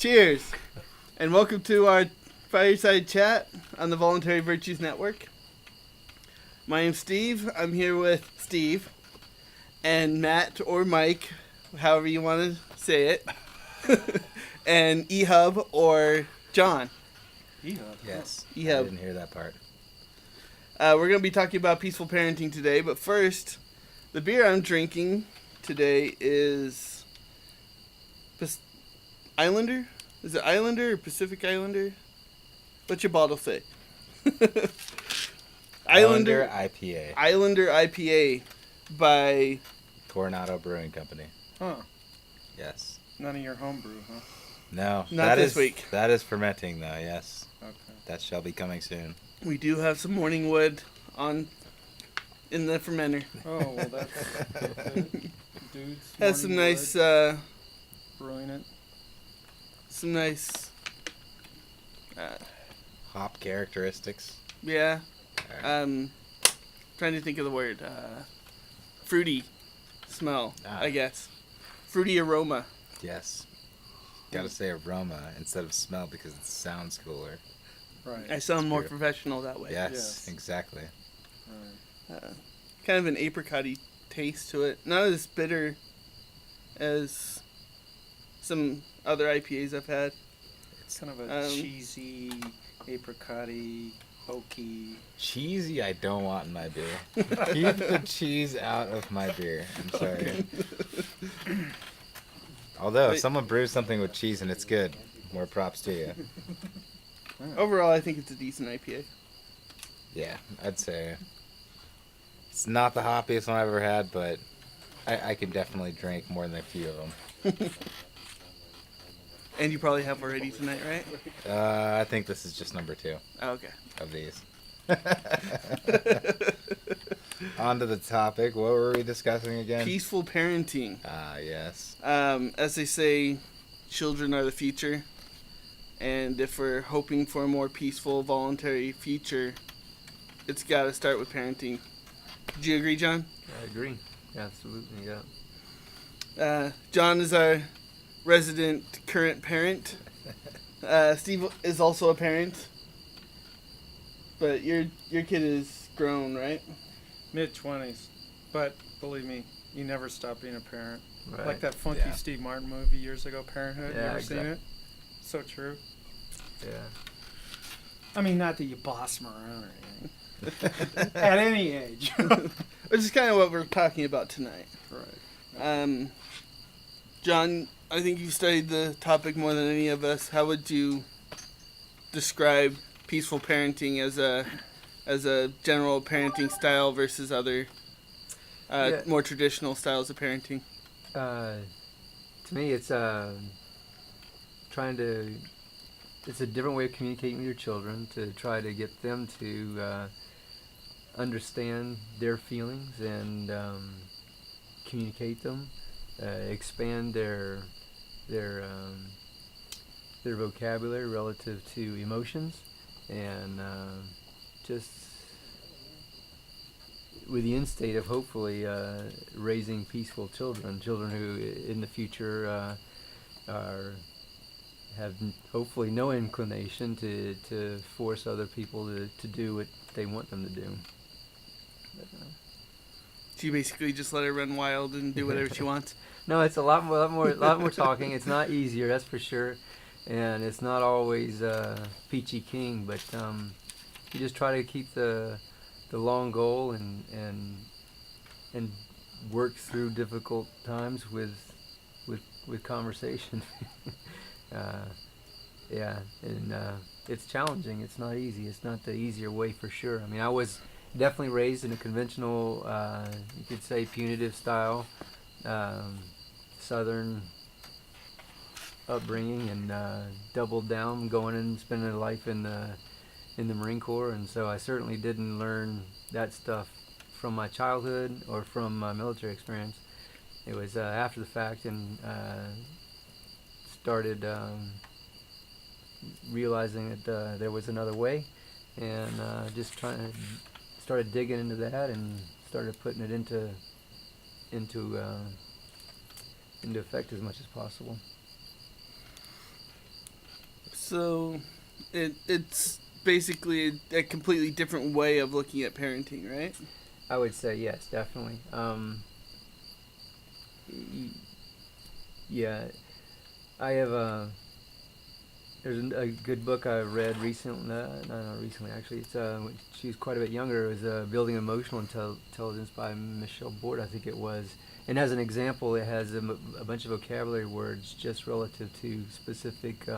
Cheers, and welcome to our fireside chat on the Voluntary Virtues Network. My name's Steve. I'm here with Steve and Matt or Mike, however you want to say it, and Ehub or John. Ehub? Yes. Ehub. I didn't hear that part. We're going to be talking about peaceful parenting today, but first, the beer I'm drinking today is Islander? Is it Islander or Pacific Islander? What's your bottle say? Islander IPA. Islander IPA by Coronado Brewing Company. Huh. Yes. None of your homebrew, huh? No. Not this week. That is fermenting, though, yes. Okay. That shall be coming soon. We do have some morning wood in the fermenter. Oh, well, that's dudes. Has some morning nice wood, brewing it. some nice Hop characteristics. yeah. Alright. Trying to think of the word. Fruity smell, Ah. I guess. Fruity aroma. Yes. Gotta say aroma instead of smell because it sounds cooler. Right. I sound more true. professional that way. Yes, Yes. exactly. Right. Kind of an apricot-y taste to it. Not as bitter as some other IPAs I've had. It's kind of a Um, cheesy, apricot-y, oaky. Cheesy I don't want in my beer. Keep the cheese out of my beer. I'm sorry. Although, if someone brews something with cheese and it's good, more props to you. Overall, I think it's a decent IPA. Yeah, I'd say it's not the hoppiest one I've ever had, but I can definitely drink more than a few of them. And you probably have already tonight, right? I think this is just number 2 Oh, okay. of these. On to the topic. What were we discussing again? Peaceful parenting. Ah, yes. As they say, children are the future. And if we're hoping for a more peaceful, voluntary future, it's got to start with parenting. Do you agree, John? I agree. Absolutely, yeah. John is our resident current parent. Steve is also a parent. But your kid is grown, right? Mid-20s. But, believe me, you never stop being a parent. Right. Like that funky Yeah. Steve Martin movie years ago, Parenthood. You Yeah, ever seen exactly. it? So true. Yeah. I mean, not that you boss them around or anything. At any age. Which is kind of what we're talking about tonight. Right. John, I think you studied the topic more than any of us. How would you describe peaceful parenting as a general parenting style versus other Yeah. more traditional styles of parenting? To me, it's it's a different way of communicating with your children to try to get them to understand their feelings and communicate them, expand their vocabulary relative to emotions, and just with the end state of hopefully raising peaceful children who in the future have hopefully no inclination to force other people to do what they want them to do. But, So you basically just let her run wild and do whatever she wants? no, it's a lot more talking. It's not easier, that's for sure, and it's not always peachy keen. But you just try to keep the long goal and work through difficult times with conversation. It's challenging. It's not easy. It's not the easier way for sure. I mean, I was definitely raised in a conventional, you could say, punitive style, Southern upbringing, and doubled down, going and spending a life in the Marine Corps, and so I certainly didn't learn that stuff from my childhood or from my military experience. It was after the fact, and started realizing that there was another way, and started digging into that and started putting it into effect as much as possible. So, it's basically a completely different way of looking at parenting, right? I would say yes, definitely. Yeah, I have there's a good book I read recently. Not recently, actually. It's when she was quite a bit younger. It was Building Emotional Intelligence by Michelle Board, I think it was. And as an example, it has a bunch of vocabulary words just relative to specific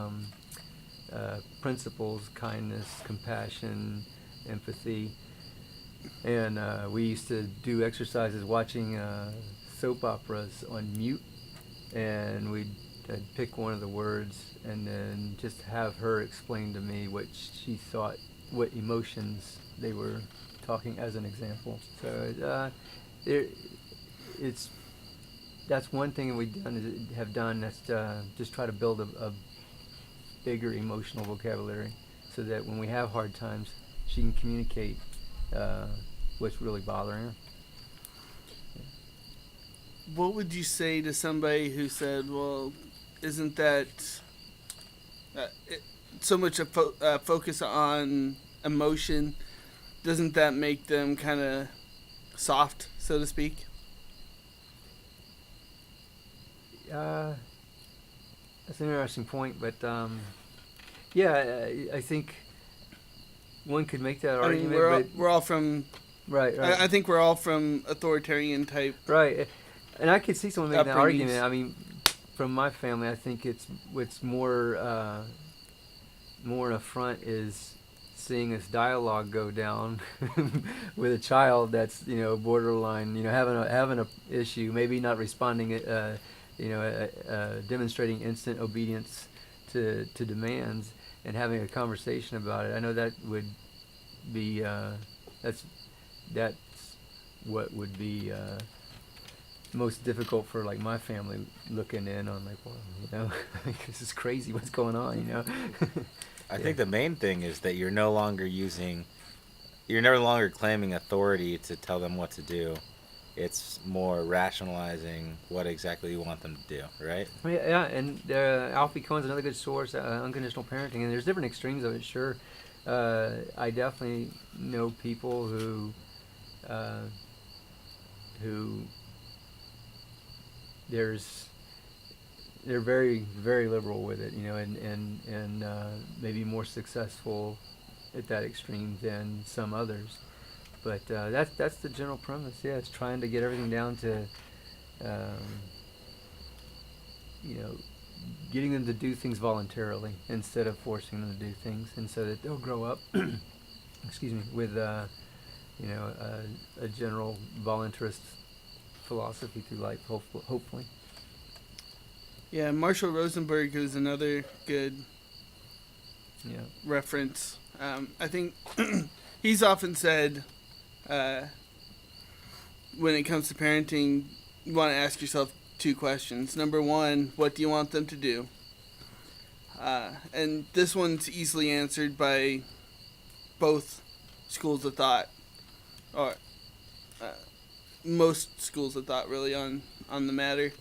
principles: kindness, compassion, empathy. And we used to do exercises watching soap operas on mute, and I'd pick one of the words and then just have her explain to me what she thought, what emotions they were talking as an example. So that's one thing we have done. That's just try to build a bigger emotional vocabulary, so that when we have hard times, she can communicate what's really bothering her. What would you say to somebody who said, well, isn't that so much a focus on emotion? Doesn't that make them kind of soft, so to speak? That's an interesting point, but yeah, I think one could make that argument. I mean, we're all from... Right. I think we're all from authoritarian type... Right. And I could see someone making that upbringings. argument. I mean, from my family, I think what's more an affront is seeing this dialogue go down with a child that's borderline, having a issue, maybe not responding, demonstrating instant obedience to demands, and having a conversation about it. I know that would be that's what would be most difficult for like my family looking in on, like, well, this is crazy, what's going on, I think the main thing is that you're no longer claiming authority to tell them what to do. It's more rationalizing what exactly you want them to do, right? Yeah, and Alfie Cohen's another good source, unconditional parenting, and there's different extremes of it, sure. I definitely know people who they're very, very liberal with it, and maybe more successful at that extreme than some others. But that's the general premise. Yeah, it's trying to get everything down to, getting them to do things voluntarily instead of forcing them to do things, and so that they'll grow up, excuse me, with a general voluntarist philosophy through life, hopefully. Yeah, Marshall Rosenberg is another good reference. I think he's often said, when it comes to parenting, you want to ask yourself two questions. Number one, what do you want them to do? And this one's easily answered by both schools of thought, or most schools of thought, really, on the matter.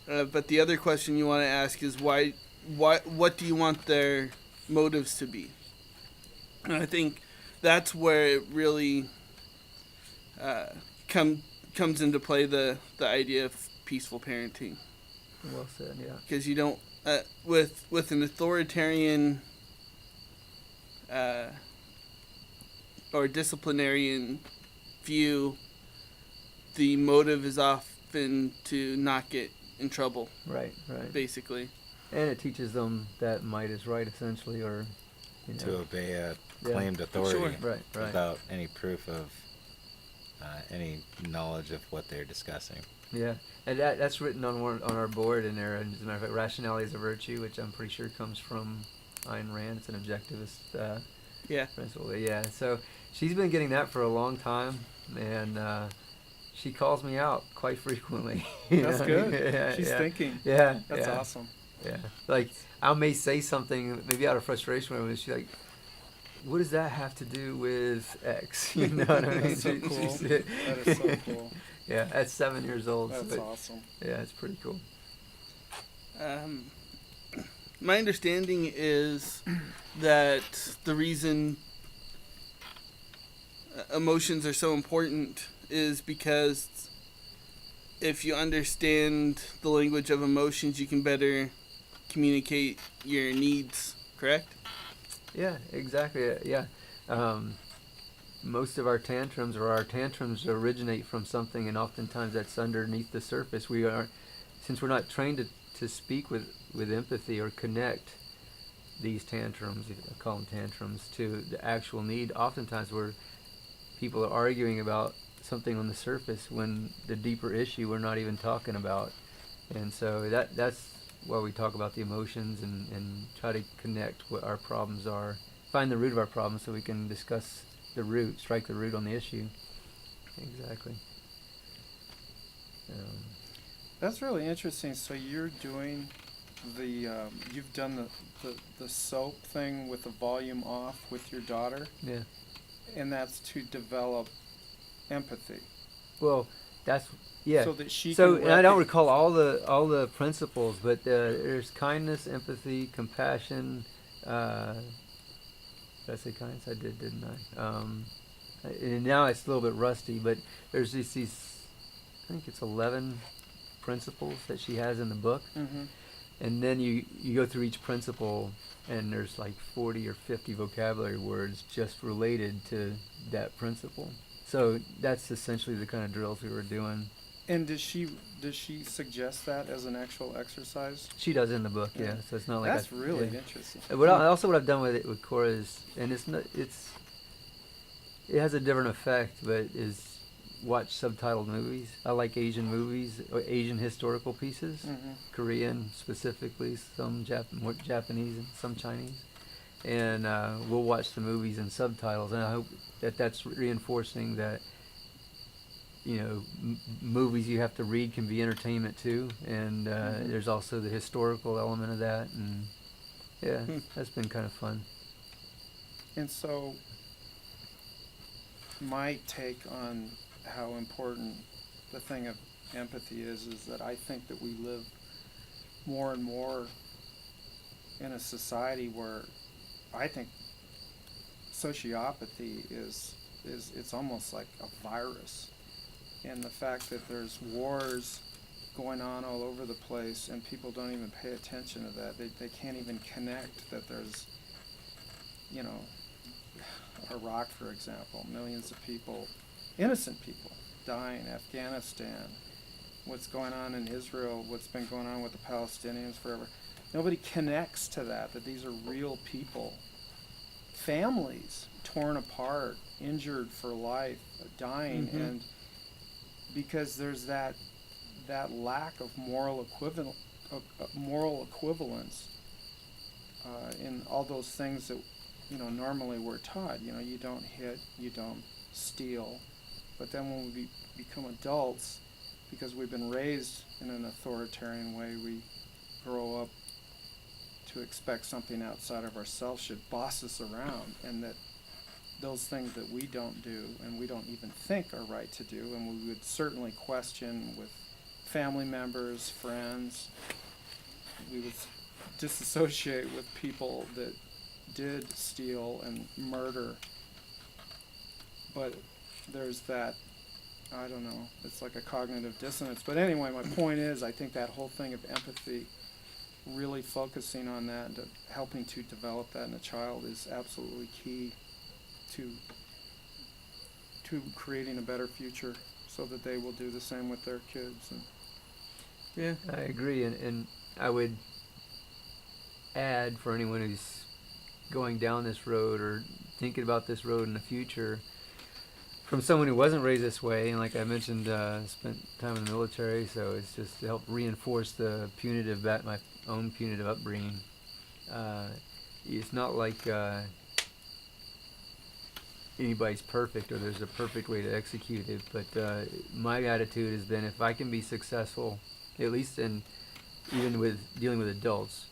But the other question you want to ask is why? What do you want their motives to be? And I think that's where it really comes into play, the idea of peaceful parenting. Well said, yeah. Because you don't with an authoritarian or disciplinarian view, the motive is often to not get in trouble. Right. Basically. And it teaches them that might is right, essentially, or to obey a claimed authority, Sure. Right. without any proof of any knowledge of what they're discussing. Yeah, and that's written on our board in there. And as a matter of fact, rationality is a virtue, which I'm pretty sure comes from Ayn Rand. It's an objectivist principle. Yeah, so she's been getting that for a long time, and she calls me out quite frequently. That's good. Yeah, She's thinking. Yeah, That's awesome. Yeah, like I may say something maybe out of frustration with her, and she's like, "What does that have to do with X?" You know what I mean? That's so cool. That is so cool. Yeah, at 7 years old. That's so awesome. Yeah, it's pretty cool. my understanding is that the reason emotions are so important is because if you understand the language of emotions, you can better communicate your needs, correct? Yeah, exactly. Yeah. Most of our tantrums originate from something, and oftentimes that's underneath the surface. Since we're not trained to speak with empathy or connect these tantrums, if I call them tantrums, to the actual need. Oftentimes people are arguing about something on the surface when the deeper issue we're not even talking about. And so that's why we talk about the emotions and try to connect what our problems are, find the root of our problems so we can discuss the root, strike the root on the issue. Exactly. That's really interesting. So you're doing you've done the soap thing with the volume off with your daughter, Yeah. and that's to develop empathy. Well, that's yeah. So that she So, can and I don't recall all the principles, but there's kindness, empathy, compassion. Did I say kindness? I did, didn't I? And now it's a little bit rusty, but there's these I think it's 11 principles that she has in the book. Mm-hmm. And then you go through each principle, and there's like 40 or 50 vocabulary words just related to that principle. So that's essentially the kind of drills we were doing. And does she suggest that as an actual exercise? She does in the book, yeah. So it's not like that's really interesting. What I've done with Cora is, and it has a different effect, but is watch subtitled movies. I like Asian movies, or Asian historical pieces, Korean specifically, some more Japanese and some Chinese, and we'll watch the movies in subtitles. And I hope that's reinforcing that movies you have to read can be entertainment too, and there's also the historical element of that, and that's been kind of fun. And so my take on how important the thing of empathy is that I think that we live more and more in a society where I think sociopathy is it's almost like a virus. And the fact that there's wars going on all over the place and people don't even pay attention to that. They can't even connect that there's, Iraq, for example, millions of people, innocent people, dying, Afghanistan, what's going on in Israel, what's been going on with the Palestinians forever. Nobody connects to that these are real people, families torn apart, injured for life, dying, and because there's that lack of moral equivalence in all those things that normally we're taught. You don't hit, you don't steal, but then when we become adults, because we've been raised in an authoritarian way, we grow up to expect something outside of ourselves should boss us around, and that those things that we don't do and we don't even think are right to do, and we would certainly question with family members, friends. We would disassociate with people that did steal and murder. But there's that, I don't know, it's like a cognitive dissonance. But anyway, my point is, I think that whole thing of empathy, really focusing on that and helping to develop that in a child is absolutely key to creating a better future, so that they will do the same with their kids. And yeah, I agree, and I would add, for anyone who's going down this road or thinking about this road in the future, from someone who wasn't raised this way, and like I mentioned, spent time in the military, so it's just to help reinforce my own punitive upbringing. It's not like anybody's perfect or there's a perfect way to execute it, but my attitude has been, if I can be successful, at least even with dealing with adults,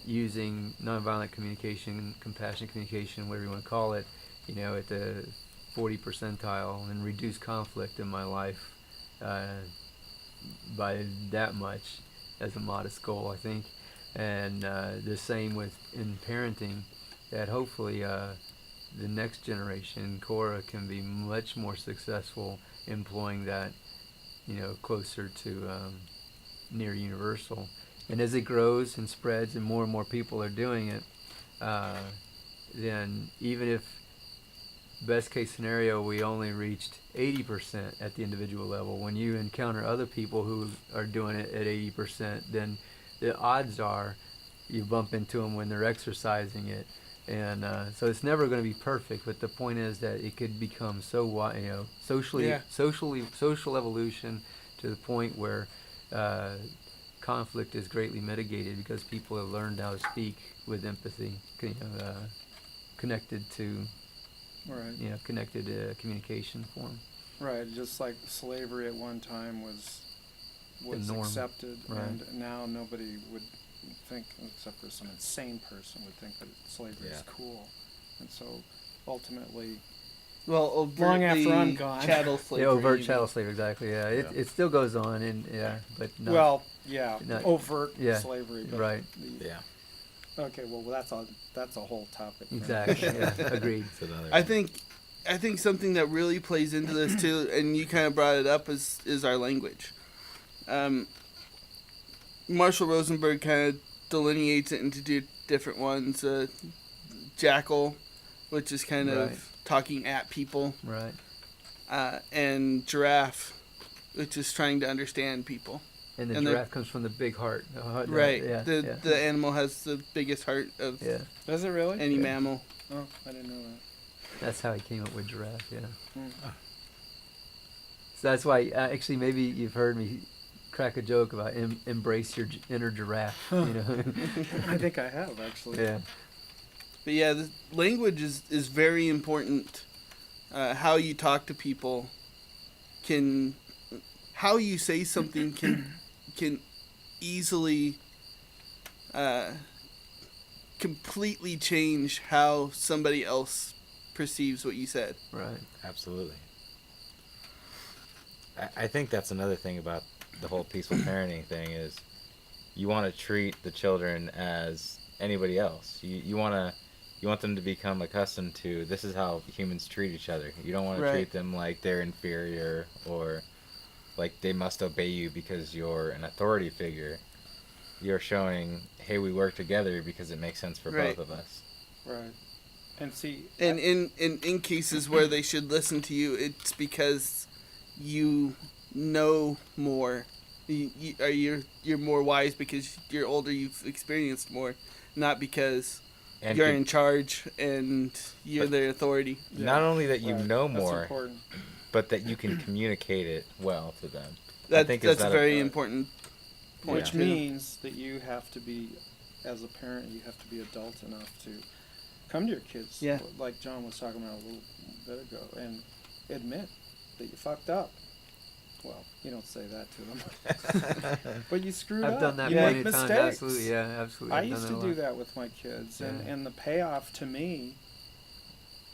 using nonviolent communication, compassionate communication, whatever you want to call it, at the 40 percentile, and reduce conflict in my life by that much as a modest goal, I think. And the same with in parenting, that hopefully the next generation, Cora, can be much more successful employing that, closer to near universal. And as it grows and spreads and more people are doing it, then even if best case scenario we only reached 80% at the individual level, when you encounter other people who are doing it at 80%, then the odds are you bump into them when they're exercising it. And so it's never going to be perfect, but the point is that it could become so social evolution to the point where conflict is greatly mitigated because people have learned how to speak with empathy, connected to Right. connected communication form. Right. Just like slavery at one time was The norm. accepted, Right. and now nobody would think, except for some insane person, would think that slavery is cool. And so ultimately, Well, long after overtly I'm gone. chattel slavery. Yeah, overt you chattel mean. slavery, exactly. Yeah, it still goes on, and but not, well, not- overt yeah, slavery. But right. Yeah. Okay, well, that's a whole topic. Exactly. Yeah, agreed. It's another I think something that really plays into this too, and you kind of brought it up, is our language. Marshall Rosenberg kind of delineates it into two different ones. Jackal, which is kind Right. of talking at people, Right. and giraffe, which is trying to understand people. And the And giraffe comes from the big heart. Right. Yeah. The animal has the biggest heart of yeah. Does it really? any Yeah. mammal. Oh, I didn't know that. That's how he came up with giraffe. Yeah. Mm. So that's why actually maybe you've heard me crack a joke about embrace your inner giraffe. I think I have actually. Yeah. But yeah, the language is very important. How you talk to people how you say something can easily completely change how somebody else perceives what you said. Right. Absolutely. I think that's another thing about the whole peaceful parenting thing is you want to treat the children as anybody else. You want them to become accustomed to this is how humans treat each other. You don't want to Right. treat them like they're inferior or like they must obey you because you're an authority figure. You're showing, hey, we work together because it makes sense for Right. both of us. Right. And see. And in cases where they should listen to you, it's because you know more. You're more wise because you're older. You've experienced more, not because And you're could- in charge and you're But- their authority. Not only that you Right. know That's more, important. but that you can communicate it well to them. That's is a that very a- important point. Which too. means that you have to be, as a parent, you have to be adult enough to come to your kids, Yeah. like John was talking about a little bit ago, and admit that you fucked up. Well, you don't say that to them, but you screwed up. I've done that You plenty make of times. mistakes. Absolutely. Yeah. Absolutely. I I've done used that to a do lot. that with my kids, Yeah. and the payoff to me,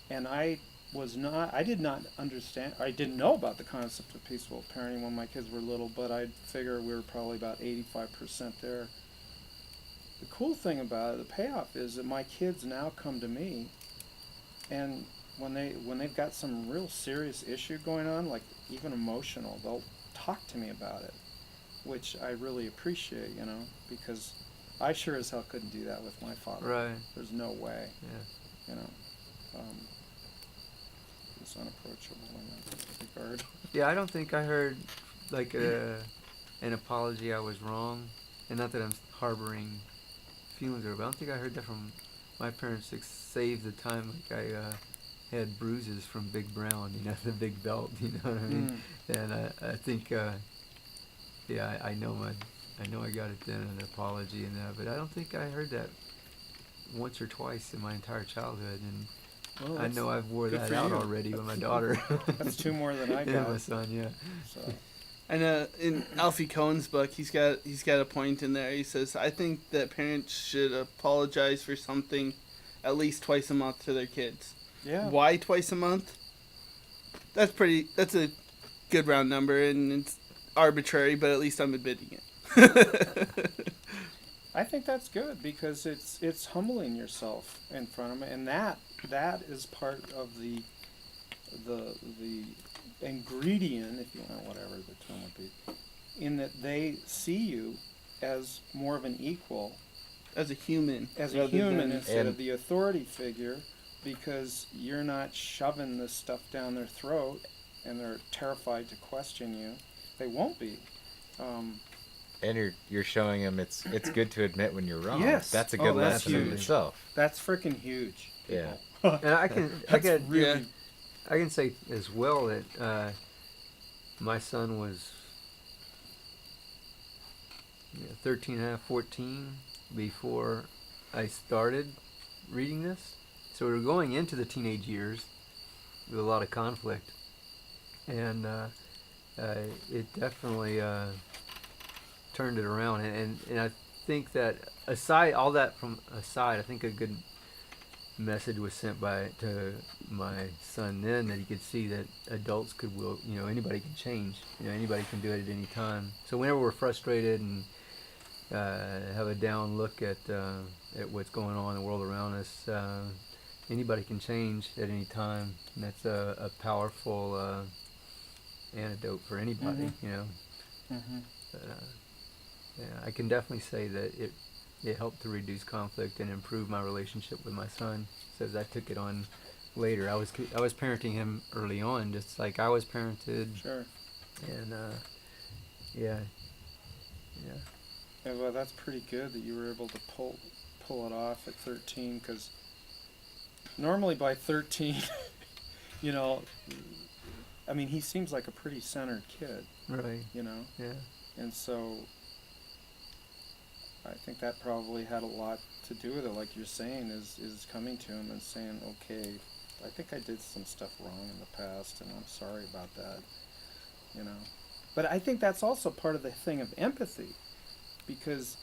and I did not understand, I didn't know about the concept of peaceful parenting when my kids were little, but I figure we were probably about 85% there. The cool thing about it, the payoff is that my kids now come to me, and when they've got some real serious issue going on, like even emotional, they'll talk to me about it, which I really appreciate, because I sure as hell couldn't do that with my father. Right. There's no way, Yeah. It's unapproachable in that regard. Yeah. I don't think I heard like an apology. I was wrong, and not that I'm harboring feelings or, but I don't think I heard that from my parents. Save the time, like I had bruises from Big Brown, the big belt, you know what I mean? And I think, yeah, I know I got it then, an apology and that, but I don't think I heard that once or twice in my entire childhood, and Well, I know I've wore good that for out you. already with my daughter. That's two more than I Yeah, got. my son, yeah. So. And in Alfie Cohen's book, he's got a point in there. He says, "I think that parents should apologize for something at least twice a month to their kids." Yeah. Why twice a month? That's a good round number, and it's arbitrary, but at least I'm admitting it. I think that's good because it's humbling yourself in front of them, and that is part of the ingredient, if you want, whatever the term would be, in that they see you as more of an equal, As a human. as a rather human than- instead of the authority figure, because you're not shoving this stuff down their throat, and they're terrified to question you. They won't be. And you're showing them it's good to admit when you're wrong. Yes. That's a Oh, good that's lesson in huge. itself. That's freaking huge. Yeah. People. And I can That's really. I can say as well that my son was 13 and a half, 14 before I started reading this. So we were going into the teenage years with a lot of conflict. And it definitely turned it around. And I think that aside, all that from aside, I think a good message was sent to my son then, that he could see that adults anybody can change. Anybody can do it at any time. So whenever we're frustrated and have a down look at what's going on in the world around us, anybody can change at any time. And that's a powerful antidote for anybody. Mm-hmm. Yeah, I can definitely say that it helped to reduce conflict and improve my relationship with my son. So as I took it on later, I was parenting him early on, just like I was parented. Sure. And yeah. Yeah, well, that's pretty good that you were able to pull it off at 13, because normally by 13, I mean, he seems like a pretty centered kid, Right. Yeah. and so I think that probably had a lot to do with it, like you're saying, is coming to him and saying, okay, I think I did some stuff wrong in the past, and I'm sorry about that, But I think that's also part of the thing of empathy, because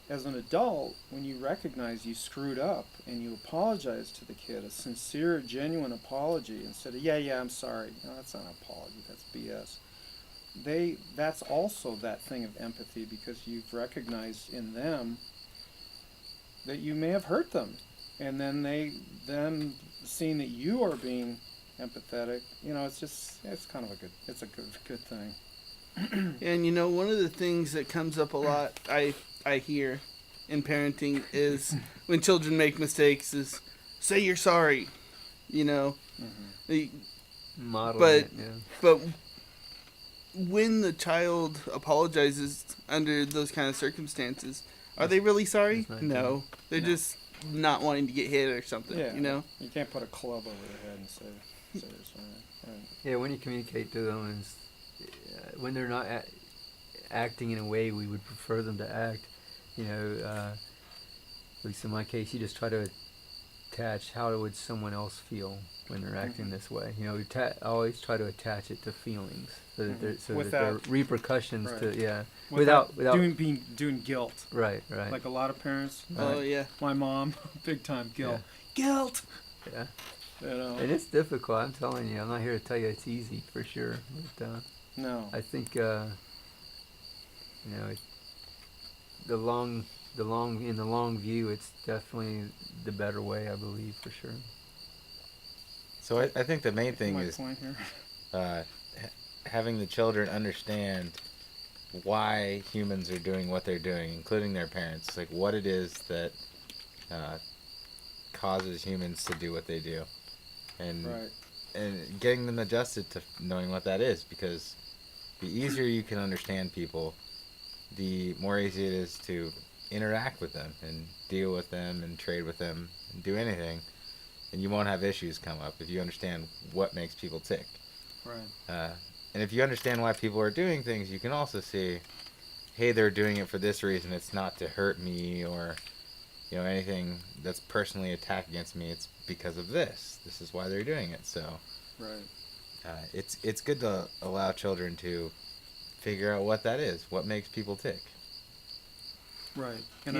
as an adult, when you recognize you screwed up and you apologize to the kid, a sincere, genuine apology, instead of, yeah, I'm sorry, that's not an apology, that's BS. That's also that thing of empathy, because you've recognized in them that you may have hurt them, and then them seeing that you are being empathetic, it's kind of a good thing. And one of the things that comes up a lot, I hear in parenting, is when children make mistakes, is say you're sorry. Mm-hmm. Modeling it, yeah. But when the child apologizes under those kind of circumstances, are they really sorry? No. They're just not wanting to get hit or something, Yeah, You can't put a club over their head and say you're sorry. Right. Yeah, when you communicate to them, when they're not acting in a way we would prefer them to act, at least in my case, you just try to attach how would someone else feel when they're acting this way. Always try to attach it to feelings, so that there are repercussions right. without doing guilt. Right. Like a lot of parents. Oh yeah. My mom, big time guilt. Yeah. Guilt. Yeah. And it's difficult. I'm telling you. I'm not here to tell you it's easy for sure. But, no. I think the long view, it's definitely the better way, I believe, for sure. So I think the main thing is point here. Having the children understand why humans are doing what they're doing, including their parents, like what it is that causes humans to do what they do, and getting them adjusted to knowing what that is, because the easier you can understand people, the more easy it is to interact with them and deal with them and trade with them and do anything, and you won't have issues come up if you understand what makes people tick. Right. And if you understand why people are doing things, you can also see, hey, they're doing it for this reason. It's not to hurt me or, anything that's personally attacked against me. It's because of this. This is why they're doing it. So, it's good to allow children to figure out what that is, what makes people tick. Right. And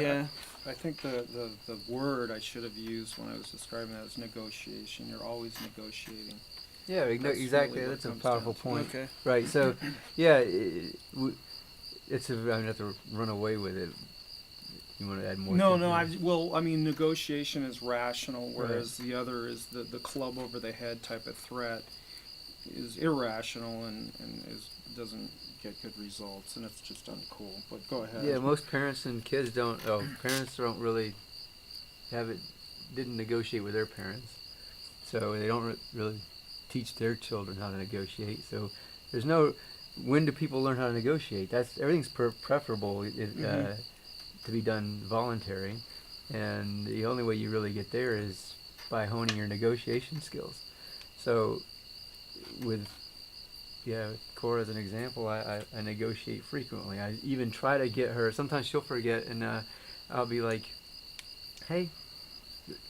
I think the word I should have used when I was describing that is negotiation. You're always negotiating. Yeah, exactly. Really that's a powerful point. Okay. Right. So, yeah, I don't have to run away with it. You want to add more? No, to no. that? I mean, negotiation is rational, whereas the other is the club over the head type of threat is irrational and doesn't get good results, and it's just uncool. But go ahead. Yeah, most parents and kids don't. Oh, parents don't really didn't negotiate with their parents, so they don't really teach their children how to negotiate. So there's no. When do people learn how to negotiate? Everything's preferable to be done voluntary, and the only way you really get there is by honing your negotiation skills. So with Cora as an example, I negotiate frequently. I even try to get her. Sometimes she'll forget, and I'll be like, "Hey,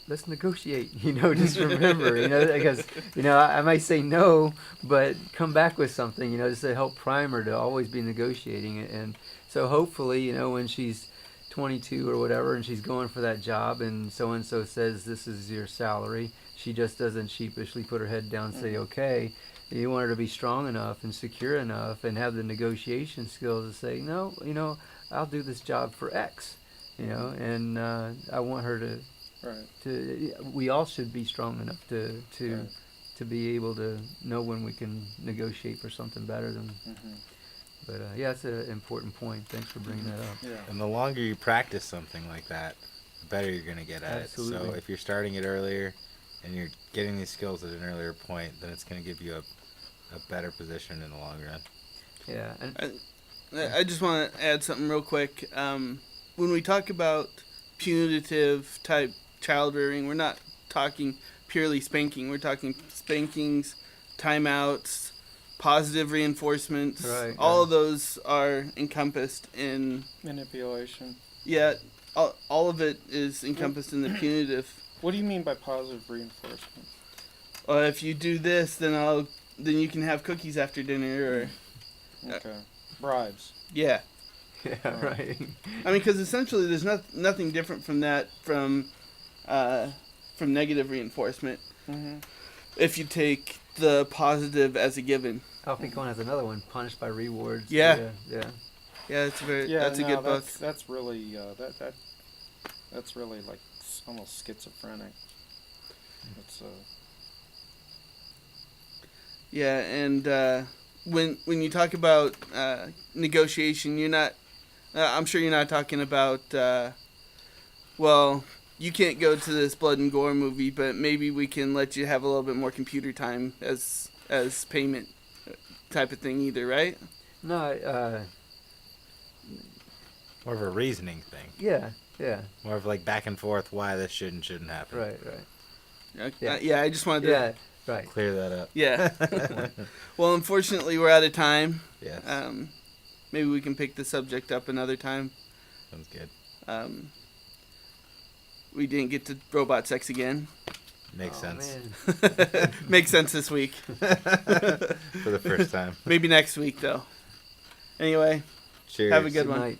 let's negotiate." Just remember. Because I might say no, but come back with something. Just to help prime her to always be negotiating. And so hopefully, when she's 22 or whatever, and she's going for that job, and so says this is your salary, she just doesn't sheepishly put her head down and say okay. You want her to be strong enough and secure enough and have the negotiation skills to say, no, I'll do this job for X, and I want her to. Right. We all should be strong enough to be able to know when we can negotiate for something better than. Mm-hmm. But that's an important point. Thanks for bringing that up. Yeah. And the longer you practice something like that, the better you're going to get at Absolutely. it. So if you're starting it earlier and you're getting these skills at an earlier point, then it's going to give you a better position in the long run. Yeah. And I just want to add something real quick. When we talk about punitive type child rearing, we're not talking purely spanking. We're talking spankings, timeouts, positive reinforcements. Right, all of those are encompassed in. Manipulation. Yeah, all of it is encompassed in the punitive. What do you mean by positive reinforcement? If you do this, then you can have cookies after dinner, or Okay. Bribes. yeah. yeah, right. I mean, because essentially there's nothing different from that from negative reinforcement. Mm-hmm. If you take the positive as a given. Alfie Kohn has another one, punished by rewards. Yeah. Yeah. Yeah, that's a good book. That's really that's really like almost schizophrenic. It's Yeah, and when you talk about negotiation, you're not. I'm sure you're not talking about. Well, you can't go to this blood and gore movie, but maybe we can let you have a little bit more computer time as payment type of thing, either, right? No. More of a reasoning thing. Yeah. More of like back and forth why this shouldn't happen. Right. Yeah, I just wanted to. Yeah. Right. Clear that up. Yeah. Well, unfortunately, we're out of time. Yes. Maybe we can pick the subject up another time. Sounds good. We didn't get to robot sex again. Makes sense. Man. Makes sense this week. For the first time. Maybe next week, though. Anyway, Cheers. have a good Good one. night.